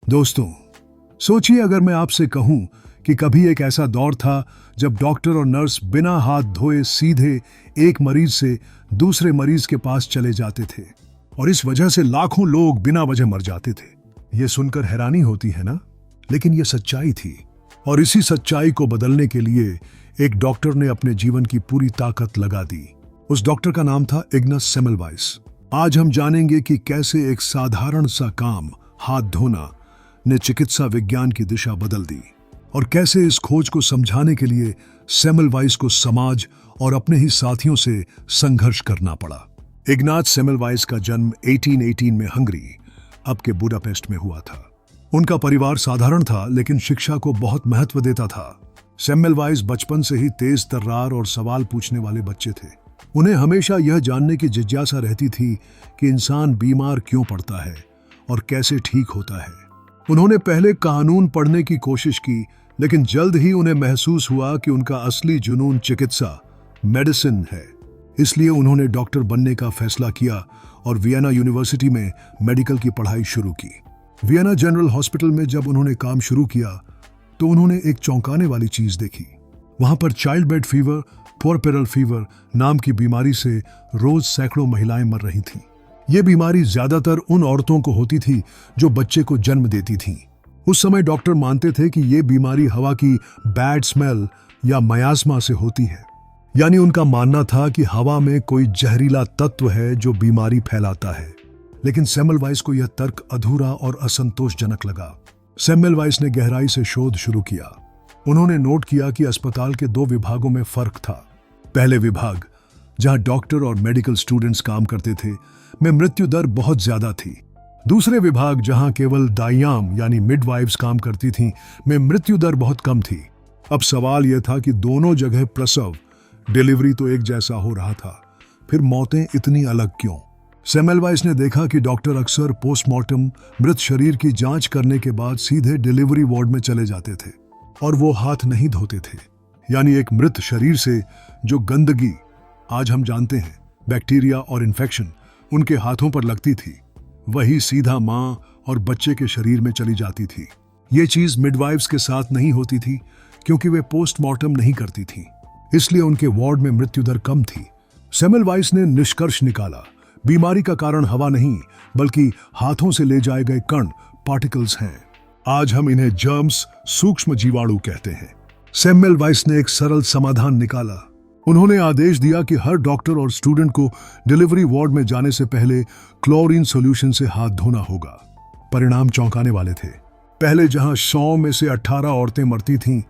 दोस्तों, सोचिए अगर मैं आपसे कहूं कि कभी एक ऐसा दौर था जब डॉक्टर और नर्स बिना हाथ धोए सीधे एक मरीज से दूसरे मरीज के पास चले जाते थे और इस वजह से लाखों लोग बिना वजह मर जाते थे। यह सुनकर हैरानी होती है ना, लेकिन यह सच्चाई थी और इसी सच्चाई को बदलने के लिए एक डॉक्टर ने अपने जीवन की पूरी ताकत लगा दी। उस डॉक्टर का नाम था इग्नास सेमेलवाइस। आज हम जानेंगे कि कैसे एक साधारण सा काम, हाथ धोना, ने चिकित्सा विज्ञान की दिशा बदल दी और कैसे इस खोज को समझाने के लिए सेमेलवाइस को समाज और अपने ही साथियों से संघर्ष करना पड़ा। इग्नास सेमेलवाइस का जन्म 1818 में हंगरी, अब के बुडापेस्ट में हुआ था। उनका परिवार साधारण था लेकिन शिक्षा को बहुत महत्व देता था। सेमेलवाइस बचपन से ही तेज तर्रार और सवाल पूछने वाले बच्चे थे। उन्हें हमेशा यह जानने की जिज्ञासा रहती थी कि इंसान बीमार क्यों पड़ता है और कैसे ठीक होता है। उन्होंने पहले कानून पढ़ने की कोशिश की, लेकिन जल्द ही उन्हें महसूस हुआ कि उनका असली जुनून चिकित्सा, मेडिसिन है। इसलिए उन्होंने डॉक्टर बनने का फैसला किया और वियना यूनिवर्सिटी में मेडिकल की पढ़ाई शुरू की। वियना जनरल हॉस्पिटल में जब उन्होंने काम शुरू किया तो उन्होंने एक चौंकाने वाली चीज देखी। वहां पर चाइल्ड बेड फीवर, पुअरपेरल फीवर नाम की बीमारी से रोज सैकड़ों महिलाएं मर रही थीं। ये बीमारी ज्यादातर उन औरतों को होती थी जो बच्चे को जन्म देती थीं। उस समय डॉक्टर मानते थे कि ये बीमारी हवा की बैड स्मेल या मयास्मा से होती है। यानी उनका मानना था कि हवा में कोई जहरीला तत्व है जो बीमारी फैलाता है। लेकिन सेमेलवाइस को यह तर्क अधूरा और असंतोषजनक लगा। सेमेलवाइस ने गहराई से शोध शुरू किया। उन्होंने नोट किया कि अस्पताल के 2 विभागों में फर्क था। पहले विभाग, जहां डॉक्टर और मेडिकल स्टूडेंट्स काम करते थे, में मृत्यु दर बहुत ज्यादा थी। दूसरे विभाग, जहां केवल दाइयाम यानी मिडवाइव्स काम करती थीं, में मृत्यु दर बहुत कम थी। अब सवाल यह था कि दोनों जगह प्रसव, डिलीवरी तो एक जैसा हो रहा था, फिर मौतें इतनी अलग क्यों? सेमेलवाइस ने देखा कि डॉक्टर अक्सर पोस्टमार्टम, मृत शरीर की जांच करने के बाद सीधे डिलीवरी वार्ड में चले जाते थे और वो हाथ नहीं धोते थे। यानी एक मृत शरीर से जो गंदगी, आज हम जानते हैं, बैक्टीरिया और इन्फेक्शन, उनके हाथों पर लगती थी, वही सीधा मां और बच्चे के शरीर में चली जाती थी। ये चीज मिडवाइव्स के साथ नहीं होती थी क्योंकि वे पोस्टमार्टम नहीं करती थीं, इसलिए उनके वार्ड में मृत्यु दर कम थी। सेमेलवाइस ने निष्कर्ष निकाला, बीमारी का कारण हवा नहीं बल्कि हाथों से ले जाए गए कण, पार्टिकल्स हैं। आज हम इन्हें जर्म्स, सूक्ष्म जीवाणु कहते हैं। सेमेलवाइस ने एक सरल समाधान निकाला। उन्होंने आदेश दिया कि हर डॉक्टर और स्टूडेंट को डिलीवरी वार्ड में जाने से पहले क्लोरीन सॉल्यूशन से हाथ धोना होगा। परिणाम चौंकाने वाले थे। पहले जहां 100 में से 18 औरतें मरती थीं,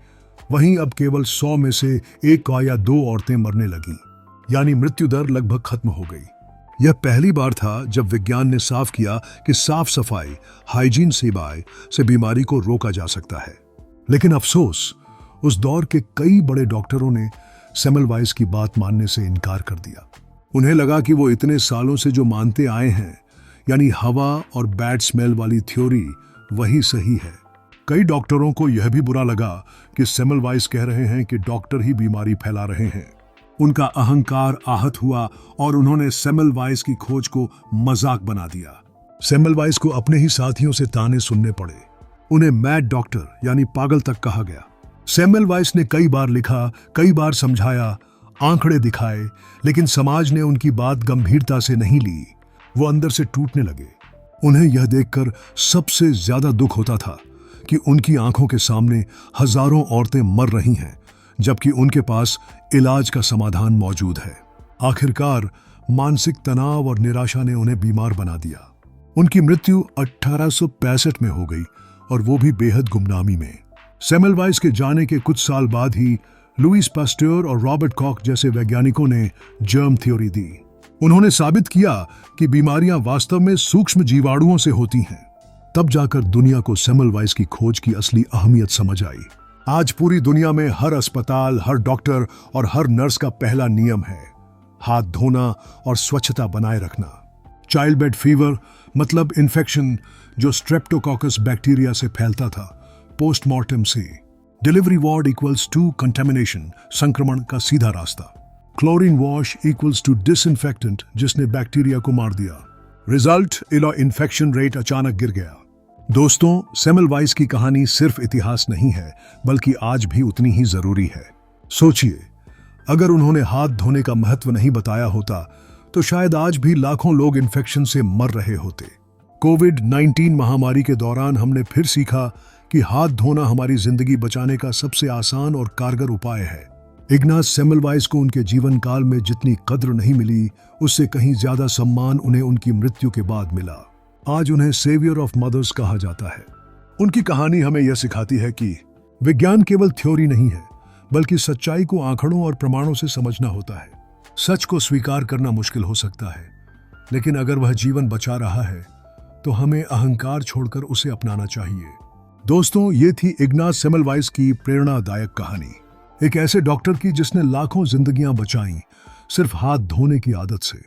वहीं अब केवल 100 में से 1 या 2 औरतें मरने लगीं। यानी मृत्यु दर लगभग खत्म हो गई। यह पहली बार था जब विज्ञान ने साफ किया कि साफ सफाई, हाइजीन सेवाएं से बीमारी को रोका जा सकता है। लेकिन अफसोस, उस दौर के कई बड़े डॉक्टरों ने सेमेलवाइस की बात मानने से इनकार कर दिया। उन्हें लगा कि वो इतने सालों से जो मानते आए हैं, यानी हवा और बैड स्मेल वाली थ्योरी, वही सही है। कई डॉक्टरों को यह भी बुरा लगा कि सेमेलवाइस कह रहे हैं कि डॉक्टर ही बीमारी फैला रहे हैं। उनका अहंकार आहत हुआ और उन्होंने सेमेलवाइस की खोज को मजाक बना दिया। सेमेलवाइस को अपने ही साथियों से ताने सुनने पड़े। उन्हें मैड डॉक्टर यानी पागल तक कहा गया। सेमेलवाइस ने कई बार लिखा, कई बार समझाया, आंकड़े दिखाए, लेकिन समाज ने उनकी बात गंभीरता से नहीं ली। वो अंदर से टूटने लगे। उन्हें यह देखकर सबसे ज्यादा दुख होता था कि उनकी आंखों के सामने हजारों औरतें मर रही हैं, जबकि उनके पास इलाज का समाधान मौजूद है। आखिरकार मानसिक तनाव और निराशा ने उन्हें बीमार बना दिया। उनकी मृत्यु 1865 में हो गई और वो भी बेहद गुमनामी में। सेमेलवाइस के जाने के कुछ साल बाद ही लुईस पास्टर और रॉबर्ट कॉक जैसे वैज्ञानिकों ने जर्म थ्योरी दी। उन्होंने साबित किया कि बीमारियां वास्तव में सूक्ष्म जीवाणुओं से होती हैं। तब जाकर दुनिया को सेमेलवाइस की खोज की असली अहमियत समझ आई। आज पूरी दुनिया में हर अस्पताल, हर डॉक्टर और हर नर्स का पहला नियम है हाथ धोना और स्वच्छता बनाए रखना। चाइल्ड बेड फीवर मतलब इन्फेक्शन जो स्ट्रेप्टोकोकस बैक्टीरिया से फैलता था, पोस्टमार्टम से। Delivery ward equals to contamination, संक्रमण का सीधा रास्ता। Chlorine wash equals to disinfectant जिसने बैक्टीरिया को मार दिया। रिजल्ट, इन्फेक्शन रेट अचानक गिर गया। दोस्तों, सेमलवाइस की कहानी सिर्फ इतिहास नहीं है, बल्कि आज भी उतनी ही जरूरी है। सोचिए, अगर उन्होंने हाथ धोने का महत्व नहीं बताया होता तो शायद आज भी लाखों लोग इन्फेक्शन से मर रहे होते। कोविड-19 महामारी के दौरान हमने फिर सीखा कि हाथ धोना हमारी जिंदगी बचाने का सबसे आसान और कारगर उपाय है। इग्नास सेमलवाइस को उनके जीवन काल में जितनी कद्र नहीं मिली, उससे कहीं ज्यादा सम्मान उन्हें उनकी मृत्यु के बाद मिला। आज उन्हें सेवियर ऑफ मदर्स कहा जाता है। उनकी कहानी हमें यह सिखाती है कि विज्ञान केवल थ्योरी नहीं है, बल्कि सच्चाई को आंकड़ों और प्रमाणों से समझना होता है। सच को स्वीकार करना मुश्किल हो सकता है, लेकिन अगर वह जीवन बचा रहा है तो हमें अहंकार छोड़कर उसे अपनाना चाहिए। दोस्तों, ये थी इग्नास सेमलवाइस की प्रेरणादायक कहानी, एक ऐसे डॉक्टर की जिसने लाखों जिंदगियां बचाईं सिर्फ हाथ धोने की आदत से।